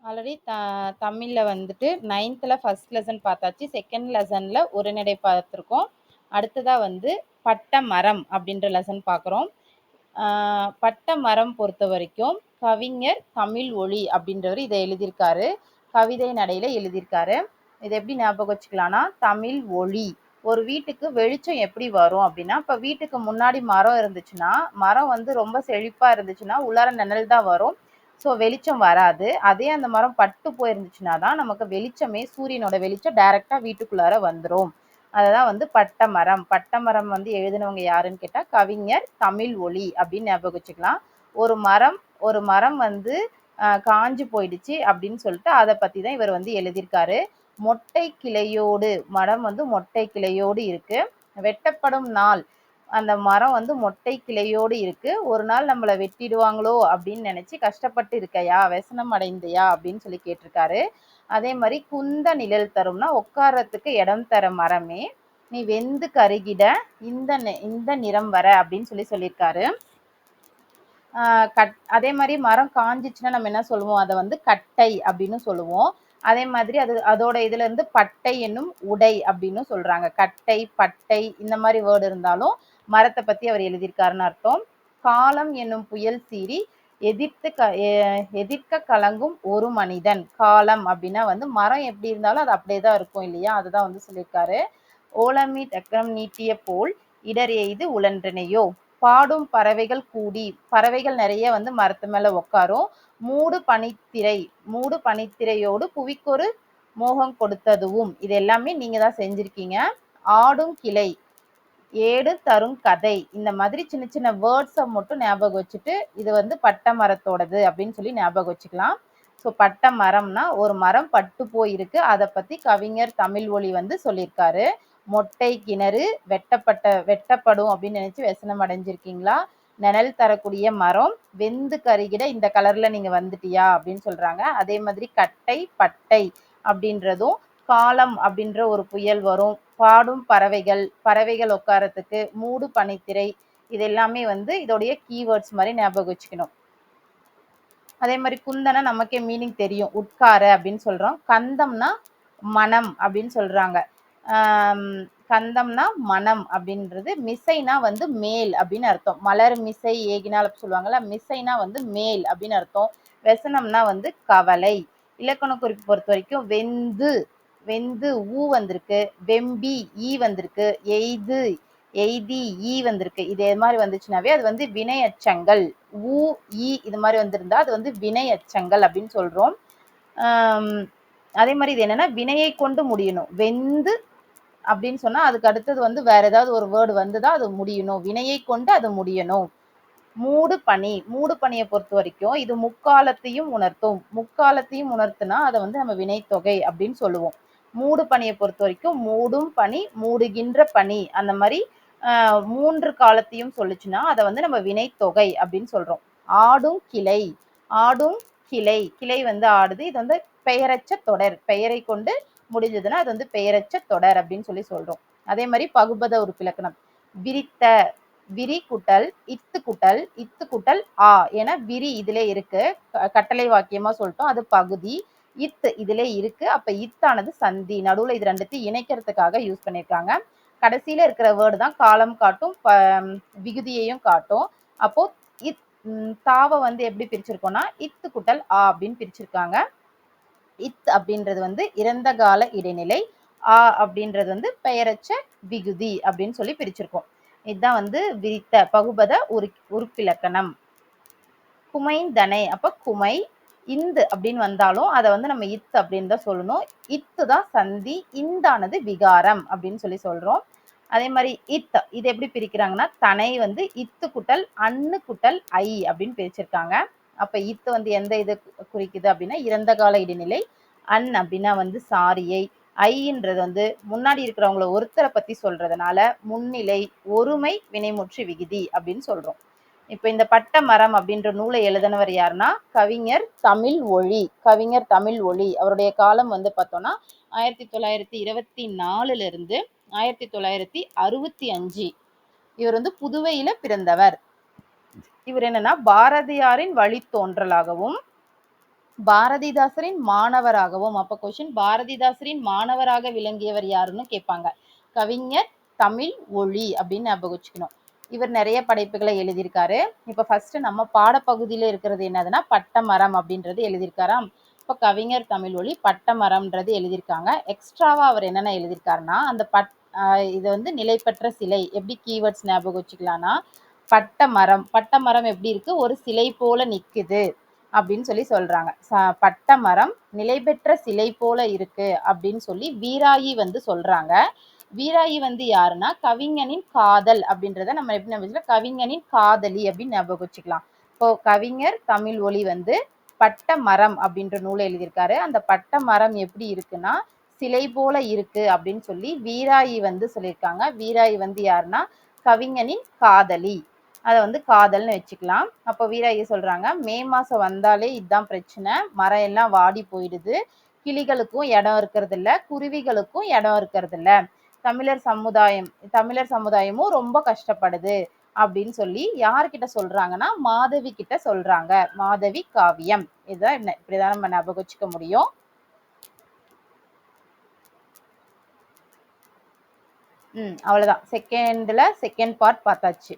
Already தமிழில் வந்துட்டு 9th first lesson பார்த்தாச்சு. செகண்ட் லெசனில் உரைநடை பார்த்துருக்கோம். அடுத்ததாக வந்து பட்ட மரம் அப்படின்ற லெசன் பார்க்குறோம். பட்ட மரம் பொறுத்த வரைக்கும் கவிஞர் தமிழ் ஒளி அப்படின்றவர் இதை எழுதியிருக்காரு. கவிதை நடையில் எழுதியிருக்காரு. இதை எப்படி ஞாபகம் வச்சுக்கலாம்னா, தமிழ் ஒளி. ஒரு வீட்டுக்கு வெளிச்சம் எப்படி வரும் அப்படின்னா, இப்போ வீட்டுக்கு முன்னாடி மரம் இருந்துச்சுன்னா, மரம் வந்து ரொம்ப செழிப்பாக இருந்துச்சுன்னா உள்ளார நிழல் தான் வரும். ஸோ வெளிச்சம் வராது. அதே அந்த மரம் பட்டு போயிருந்துச்சுன்னா தான் நமக்கு வெளிச்சமே, சூரியனோட வெளிச்சம் டைரெக்டாக வீட்டுக்குள்ளார வந்துடும். அதுதான் வந்து பட்ட மரம். பட்ட மரம் வந்து எழுதினவங்க யாருன்னு கேட்டால் கவிஞர் தமிழ் ஒளி அப்படின்னு ஞாபகம் வச்சுக்கலாம். ஒரு மரம் வந்து காஞ்சு போயிடுச்சு அப்படின்னு சொல்லிட்டு அதை பற்றி தான் இவர் வந்து எழுதியிருக்காரு. மொட்டை கிளையோடு, மரம் வந்து மொட்டை கிளையோடு இருக்கு. வெட்டப்படும் நாள், அந்த மரம் வந்து மொட்டை கிளையோடு இருக்கு. ஒரு நாள் நம்மளை வெட்டிடுவாங்களோ அப்படின்னு நினைச்சு கஷ்டப்பட்டு இருக்கையா, व्यசனம் அடைந்தையா அப்படின்னு சொல்லி கேட்டிருக்காரு. அதே மாதிரி குந்த நிழல் தரும்னா உட்கார்றதுக்கு இடம் தர மரமே, நீ வெந்து கருகிட இந்த நிறம் வர அப்படின்னு சொல்லியிருக்காரு. அதே மாதிரி மரம் காஞ்சிச்சுன்னா நம்ம என்ன சொல்லுவோம், அதை வந்து கட்டை அப்படின்னு சொல்லுவோம். அதே மாதிரி அதோட இதுல இருந்து பட்டை என்னும் உடை அப்படின்னு சொல்றாங்க. கட்டை, பட்டை இந்த மாதிரி வேர்டு இருந்தாலும் மரத்தை பத்தி அவர் எழுதியிருக்காருன்னு அர்த்தம். காலம் என்னும் புயல் சீறி எதிர்க்க கலங்கும் ஒரு மனிதன். காலம் அப்படின்னா வந்து மரம் எப்படி இருந்தாலும் அது அப்படியே தான் இருக்கும் இல்லையா, அதுதான் வந்து சொல்லியிருக்காரு. ஓலமி டக்கரம் நீட்டிய போல் இடர் எய்து உழன்றனையோ, பாடும் பறவைகள் கூடி, பறவைகள் நிறைய வந்து மரத்து மேல உட்காரும். மூடு பனித்திரையோடு புவிக்கொரு மோகம் கொடுத்ததுவும், இது எல்லாமே நீங்க தான் செஞ்சிருக்கீங்க. ஆடும் கிளை, ஏடு தரும் கதை, இந்த மாதிரி சின்ன சின்ன வேர்ட்ஸை மட்டும் ஞாபகம் வச்சுட்டு இது வந்து பட்ட மரத்தோடது அப்படின்னு சொல்லி ஞாபகம் வச்சுக்கலாம். ஸோ பட்ட மரம்னா ஒரு மரம் பட்டு போயிருக்கு, அதை பத்தி கவிஞர் தமிழ் ஒளி வந்து சொல்லியிருக்காரு. மொட்டை கிணறு வெட்டப்படும் அப்படின்னு நினைச்சு व्यசனம் அடைஞ்சிருக்கீங்களா? நிழல் தரக்கூடிய மரம், வெந்து கருகிட இந்த கலர்ல நீங்க வந்துட்டியா அப்படின்னு சொல்றாங்க. அதே மாதிரி கட்டை, பட்டை அப்படின்றதும், காலம் அப்படின்ற ஒரு புயல் வரும், பாடும் பறவைகள் உட்காரத்துக்கு, மூடு பனித்திரை, இது எல்லாமே வந்து இதோடைய கீவேர்ட்ஸ் மாதிரி ஞாபகம் வச்சுக்கணும். அதே மாதிரி குந்தனா நமக்கே மீனிங் தெரியும், உட்கார அப்படின்னு சொல்றோம். கந்தம்னா மனம் அப்படின்னு சொல்றாங்க. கந்தம்னா மனம் அப்படின்றது. மிசைனா வந்து மேல் அப்படின்னு அர்த்தம். மலர் மிசை ஏகினால் சொல்லுவாங்கல்ல, மிசைனா வந்து மேல் அப்படின்னு அர்த்தம். व्यசனம்னா வந்து கவலை. இலக்கண குறிப்பு பொறுத்த வரைக்கும் வெந்து ஊ வந்திருக்கு, வெம்பி ஈ வந்திருக்கு, எய்தி ஈ வந்திருக்கு. இதே மாதிரி வந்துச்சுனாவே அது வந்து வினையச்சங்கள். ஊ ஈ இது மாதிரி வந்திருந்தா அது வந்து வினையச்சங்கள் அப்படின்னு சொல்றோம். அதே மாதிரி இது என்னன்னா வினையை கொண்டு முடியணும். வெந்து அப்படின்னு சொன்னா அதுக்கு அடுத்தது வந்து வேற ஏதாவது ஒரு வேர்டு வந்துதான் அது முடியணும், வினையை கொண்டு அது முடியணும். மூடு பனியை பொறுத்த வரைக்கும் இது முக்காலத்தையும் உணர்த்துனா அதை வந்து நம்ம வினைத்தொகை அப்படின்னு சொல்லுவோம். மூடு பனியை பொறுத்த வரைக்கும் மூடும் பனி, மூடுகின்ற பனி, அந்த மாதிரி 3 காலத்தையும் சொல்லுச்சுன்னா அதை வந்து நம்ம வினைத்தொகை அப்படின்னு சொல்றோம். ஆடும் கிளை வந்து ஆடுது, இது வந்து பெயரச்ச தொடர், பெயரை கொண்டு முடிஞ்சதுன்னா அது வந்து பெயரச்ச தொடர் அப்படின்னு சொல்றோம். அதே மாதிரி பகுபத உறுப்பிலக்கணம். விரி குட்டல் இத்து குட்டல் ஆ என விரி இதுல இருக்கு, கட்டளை வாக்கியமா சொல்லிட்டோம், அது பகுதி. இத்து இதுல இருக்கு, அப்ப இத்தானது சந்தி, நடுவுல இது ரெண்டுத்தையும் இணைக்கிறதுக்காக யூஸ் பண்ணியிருக்காங்க. கடைசியில இருக்கிற வேர்டு தான் காலம் காட்டும், விகுதியையும் காட்டும். அப்போ தாவை வந்து எப்படி பிரிச்சிருக்கோம்னா இத்து குட்டல் ஆ அப்படின்னு பிரிச்சிருக்காங்க. இத் அப்படின்றது வந்து இறந்த கால இடைநிலை, ஆ அப்படின்றது வந்து பெயரச்ச விகுதி அப்படின்னு சொல்லி பிரிச்சிருக்கோம். இதுதான் வந்து விரித்த பகுபத உறுப்பிலக்கணம். குமைந்தனை, அப்ப குமை. இந்து அப்படின்னு வந்தாலும் அதை வந்து நம்ம இத்து அப்படின்னு தான் சொல்லணும். இத்து தான் சந்தி, இந்தானது விகாரம் அப்படின்னு சொல்றோம். அதே மாதிரி இது எப்படி பிரிக்கிறாங்கன்னா, தனை வந்து இத்து குட்டல் அன்னு குட்டல் ஐ அப்படின்னு பிரிச்சிருக்காங்க. அப்ப இத்து வந்து எந்த இது குறிக்குது அப்படின்னா இறந்த கால இடைநிலை. அன் அப்படின்னா வந்து சாரியை. ஐன்றது வந்து முன்னாடி இருக்கிறவங்கள ஒருத்தரை பத்தி சொல்றதுனால முன்னிலை, ஒருமை வினைமுற்று விகுதி அப்படின்னு சொல்றோம். இப்ப இந்த பட்ட மரம் அப்படின்ற நூலை எழுதினவர் யாருன்னா கவிஞர் தமிழ் ஒளி. அவருடைய காலம் வந்து பார்த்தோம்னா 1924 இருந்து 1965. இவர் வந்து புதுவையில பிறந்தவர். இவர் என்னன்னா பாரதியாரின் வழித்தோன்றலாகவும் பாரதிதாசரின் மாணவராகவும், அப்ப கொஸ்டின் பாரதிதாசரின் மாணவராக விளங்கியவர் யாருன்னு கேட்பாங்க. கவிஞர் தமிழ் ஒளி அப்படின்னு ஞாபகம் வச்சுக்கணும். இவர் நிறைய படைப்புகளை எழுதியிருக்காரு. இப்ப ஃபர்ஸ்ட் நம்ம பாடப்பகுதியில இருக்கிறது என்னதுன்னா பட்டமரம் அப்படின்றது எழுதியிருக்காராம். இப்ப கவிஞர் தமிழ் ஒளி பட்டமரம்ன்றது எழுதியிருக்காங்க. எக்ஸ்ட்ராவா அவர் என்னென்ன எழுதியிருக்காருன்னா அந்த இது வந்து நிலைப்பற்ற சிலை எப்படி கீவேர்ட்ஸ் ஞாபகம் வச்சுக்கலாம்னா பட்டமரம், பட்டமரம் எப்படி இருக்கு, ஒரு சிலை போல நிக்குது அப்படின்னு சொல்லி சொல்றாங்க. பட்டமரம் நிலை பெற்ற சிலை போல இருக்கு அப்படின்னு சொல்லி வீராயி வந்து சொல்றாங்க. வீராயி வந்து யாருன்னா கவிஞனின் காதல் அப்படின்றத நம்ம எப்படி ஞாபகம் கவிஞனின் காதலி அப்படின்னு ஞாபகம் வச்சுக்கலாம். இப்போ கவிஞர் தமிழ் ஒளி வந்து பட்டமரம் அப்படின்ற நூலை எழுதியிருக்காரு. அந்த பட்டமரம் எப்படி இருக்குன்னா சிலை போல இருக்கு அப்படின்னு சொல்லி வீராயி வந்து சொல்லியிருக்காங்க. வீராயி வந்து யாருன்னா கவிஞனின் காதலி, அதை வந்து காதல்னு வச்சுக்கலாம். அப்போ வீராயி சொல்றாங்க, மே மாசம் வந்தாலே இதுதான் பிரச்சனை, மரம் எல்லாம் வாடி போயிடுது, கிளிகளுக்கும் இடம் இருக்கிறது இல்ல, குருவிகளுக்கும் இடம் இருக்கிறது இல்ல, தமிழர் சமுதாயமும் ரொம்ப கஷ்டப்படுது அப்படின்னு சொல்லி யார்கிட்ட சொல்றாங்கன்னா மாதவி கிட்ட சொல்றாங்க. மாதவி காவியம். இதுதான் இப்படிதான் நம்ம ஞாபகம் வச்சுக்க முடியும். அவ்வளவுதான். செகண்ட் பார்ட் பார்த்தாச்சு.